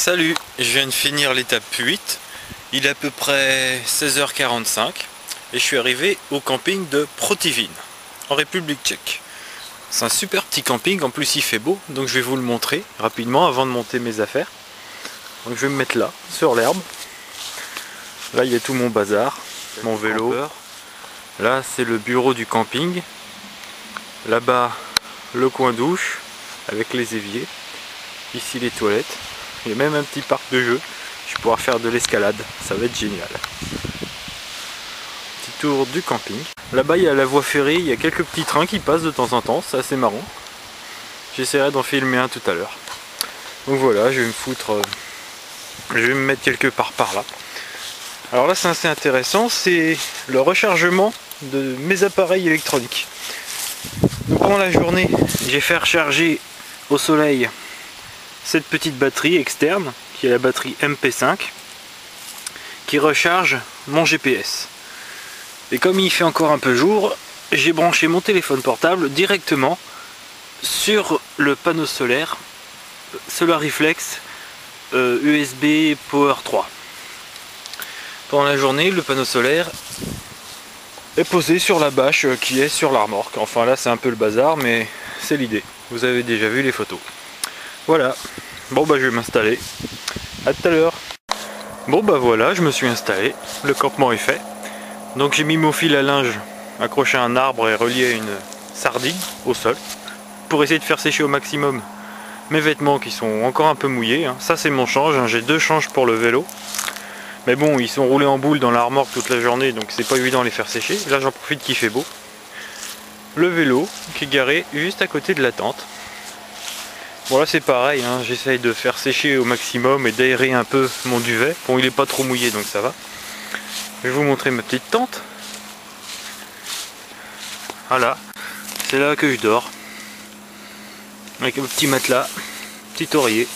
Salut, je viens de finir l'étape 8, il est à peu près 16h45 et je suis arrivé au camping de Protivin, en République tchèque. C'est un super petit camping, en plus il fait beau, donc je vais vous le montrer rapidement avant de monter mes affaires. Donc je vais me mettre là, sur l'herbe. Là il y a tout mon bazar, mon vélo. Là c'est le bureau du camping. Là-bas le coin douche avec les éviers. Ici les toilettes. Il y a même un petit parc de jeux. Je vais pouvoir faire de l'escalade, ça va être génial. Petit tour du camping. Là-bas il y a la voie ferrée, il y a quelques petits trains qui passent de temps en temps, c'est assez marrant. J'essaierai d'en filmer un tout à l'heure. Donc voilà, je vais me foutre, je vais me mettre quelque part par là. Alors là c'est assez intéressant, c'est le rechargement de mes appareils électroniques. Donc pendant la journée, j'ai fait recharger au soleil cette petite batterie externe, qui est la batterie MP5, qui recharge mon GPS. Et comme il fait encore un peu jour, j'ai branché mon téléphone portable directement sur le panneau solaire Solariflex USB Power 3. Pendant la journée, le panneau solaire est posé sur la bâche qui est sur la remorque. Enfin là c'est un peu le bazar, mais c'est l'idée. Vous avez déjà vu les photos. Voilà. Bon bah je vais m'installer. À tout à l'heure. Bon bah voilà, je me suis installé. Le campement est fait. Donc j'ai mis mon fil à linge accroché à un arbre et relié à une sardine au sol pour essayer de faire sécher au maximum mes vêtements qui sont encore un peu mouillés. Ça c'est mon change, j'ai deux changes pour le vélo. Mais bon, ils sont roulés en boule dans la remorque toute la journée, donc c'est pas évident de les faire sécher. Là j'en profite qu'il fait beau. Le vélo qui est garé juste à côté de la tente. Bon là c'est pareil, j'essaye de faire sécher au maximum et d'aérer un peu mon duvet. Bon il est pas trop mouillé donc ça va. Je vais vous montrer ma petite tente. Voilà, c'est là que je dors. Avec un petit matelas, petit oreiller,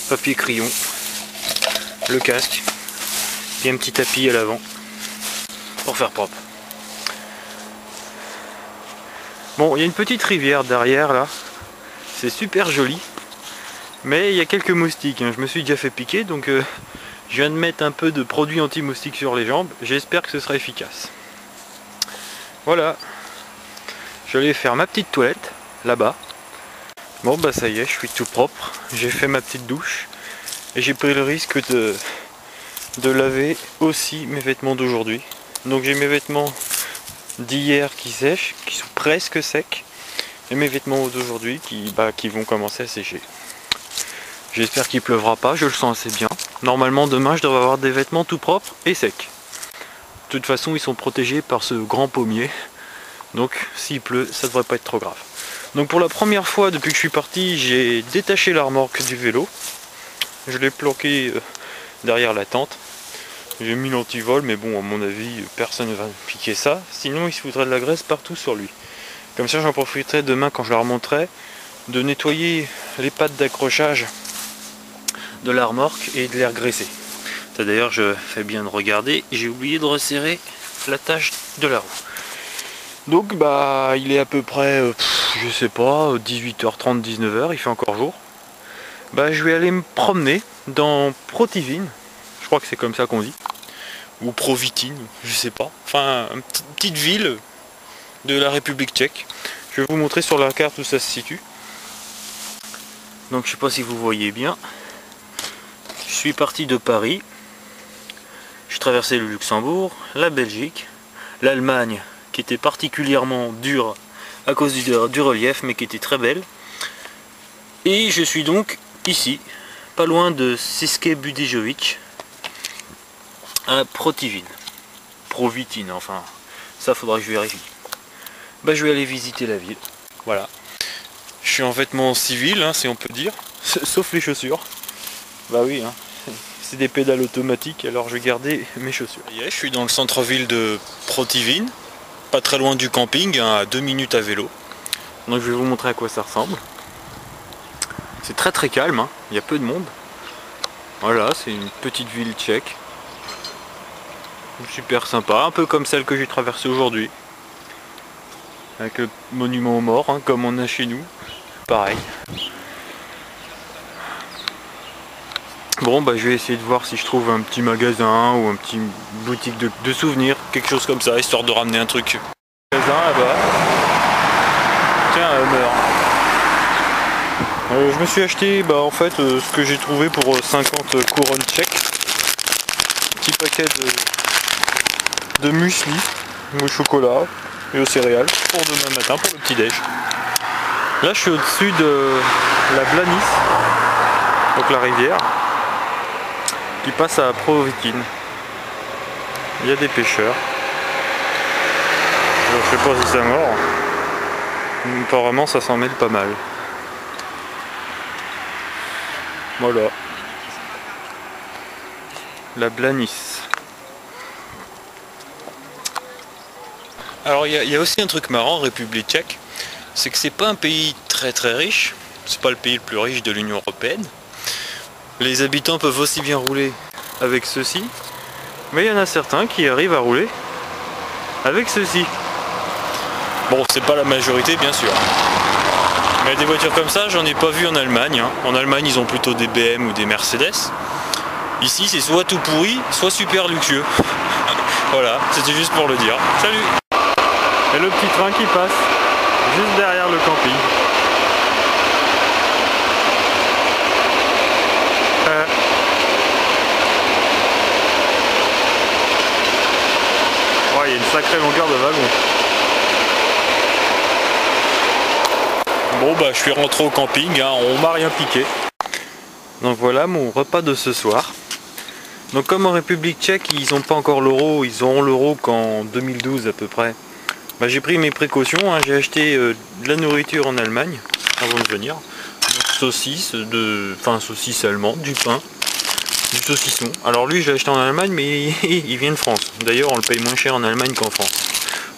papier crayon, le casque, et un petit tapis à l'avant pour faire propre. Bon, il y a une petite rivière derrière là. C'est super joli, mais il y a quelques moustiques, je me suis déjà fait piquer, donc je viens de mettre un peu de produit anti-moustique sur les jambes, j'espère que ce sera efficace. Voilà, je vais aller faire ma petite toilette, là-bas. Bon bah ça y est, je suis tout propre, j'ai fait ma petite douche, et j'ai pris le risque de laver aussi mes vêtements d'aujourd'hui. Donc j'ai mes vêtements d'hier qui sèchent, qui sont presque secs, et mes vêtements d'aujourd'hui qui vont commencer à sécher. J'espère qu'il pleuvra pas, je le sens assez bien. Normalement demain je devrais avoir des vêtements tout propres et secs. De toute façon ils sont protégés par ce grand pommier. Donc s'il pleut ça devrait pas être trop grave. Donc pour la première fois depuis que je suis parti, j'ai détaché la remorque du vélo. Je l'ai planqué derrière la tente. J'ai mis l'antivol mais bon à mon avis personne ne va piquer ça. Sinon il se foutrait de la graisse partout sur lui. Comme ça j'en profiterai demain quand je la remonterai de nettoyer les pattes d'accrochage de la remorque et de les regraisser. D'ailleurs je fais bien de regarder, j'ai oublié de resserrer l'attache de la roue. Donc bah il est à peu près, je sais pas, 18h30, 19h, il fait encore jour. Bah je vais aller me promener dans Protivin, je crois que c'est comme ça qu'on dit. Ou Provitin, je sais pas. Enfin une petite ville de la République tchèque. Je vais vous montrer sur la carte où ça se situe. Donc je sais pas si vous voyez bien. Je suis parti de Paris. J'ai traversé le Luxembourg, la Belgique, l'Allemagne qui était particulièrement dure à cause du relief mais qui était très belle. Et je suis donc ici, pas loin de České Budějovice, à Protivin. Provitin, enfin ça faudra que je vérifie. Bah je vais aller visiter la ville. Voilà. Je suis en vêtements civils, si on peut dire. Sauf les chaussures. Bah oui, c'est des pédales automatiques, alors je vais garder mes chaussures. Je suis dans le centre-ville de Protivin, pas très loin du camping, à 2 minutes à vélo. Donc je vais vous montrer à quoi ça ressemble. C'est très très calme, il y a peu de monde. Voilà, c'est une petite ville tchèque. Super sympa, un peu comme celle que j'ai traversée aujourd'hui. Avec le monument aux morts, comme on a chez nous. Pareil. Bon bah je vais essayer de voir si je trouve un petit magasin ou un petit boutique de souvenirs, quelque chose comme ça, histoire de ramener un truc. Magasin là-bas. Tiens, meurt. Je me suis acheté en fait ce que j'ai trouvé pour 50 couronnes tchèques. Petit paquet de muesli au chocolat et aux céréales pour demain matin pour le petit déj. Là je suis au-dessus de la Blanis, donc la rivière qui passe à Provikine. Il y a des pêcheurs. Je sais pas si c'est mort. Apparemment ça s'en mêle pas mal. Voilà. La Blanis. Alors il y a aussi un truc marrant en République tchèque, c'est que c'est pas un pays très riche, c'est pas le pays le plus riche de l'Union européenne. Les habitants peuvent aussi bien rouler avec ceci, mais il y en a certains qui arrivent à rouler avec ceci. Bon, c'est pas la majorité bien sûr. Mais des voitures comme ça, j'en ai pas vu en Allemagne. En Allemagne, ils ont plutôt des BM ou des Mercedes. Ici, c'est soit tout pourri, soit super luxueux. Voilà, c'était juste pour le dire. Salut! Et le petit train qui passe juste derrière le camping. Ouais, il y a une sacrée longueur de wagon. Bon bah je suis rentré au camping, on m'a rien piqué. Donc voilà mon repas de ce soir. Donc comme en République tchèque ils n'ont pas encore l'euro, ils auront l'euro qu'en 2012 à peu près. Bah, j'ai pris mes précautions, j'ai acheté de la nourriture en Allemagne avant de venir. Donc, saucisses, saucisses allemandes, du pain, du saucisson. Alors lui j'ai acheté en Allemagne mais il vient de France. D'ailleurs on le paye moins cher en Allemagne qu'en France.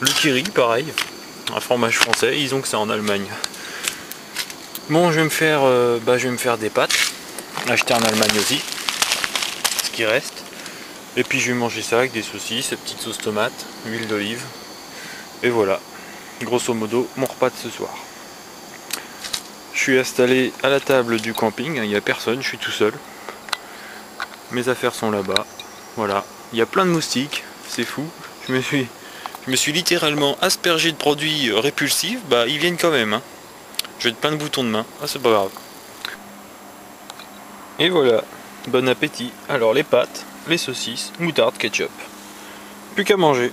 Le kiri pareil, un fromage français, ils ont que ça en Allemagne. Bon je vais me faire des pâtes, acheter en Allemagne aussi, ce qui reste. Et puis je vais manger ça avec des saucisses, des petites sauces tomates, huile d'olive. Et voilà, grosso modo, mon repas de ce soir. Je suis installé à la table du camping, il n'y a personne, je suis tout seul. Mes affaires sont là-bas. Voilà, il y a plein de moustiques, c'est fou. Je me suis littéralement aspergé de produits répulsifs, ils viennent quand même. J'ai plein de boutons de main, c'est pas grave. Et voilà, bon appétit. Alors les pâtes, les saucisses, moutarde, ketchup. Plus qu'à manger.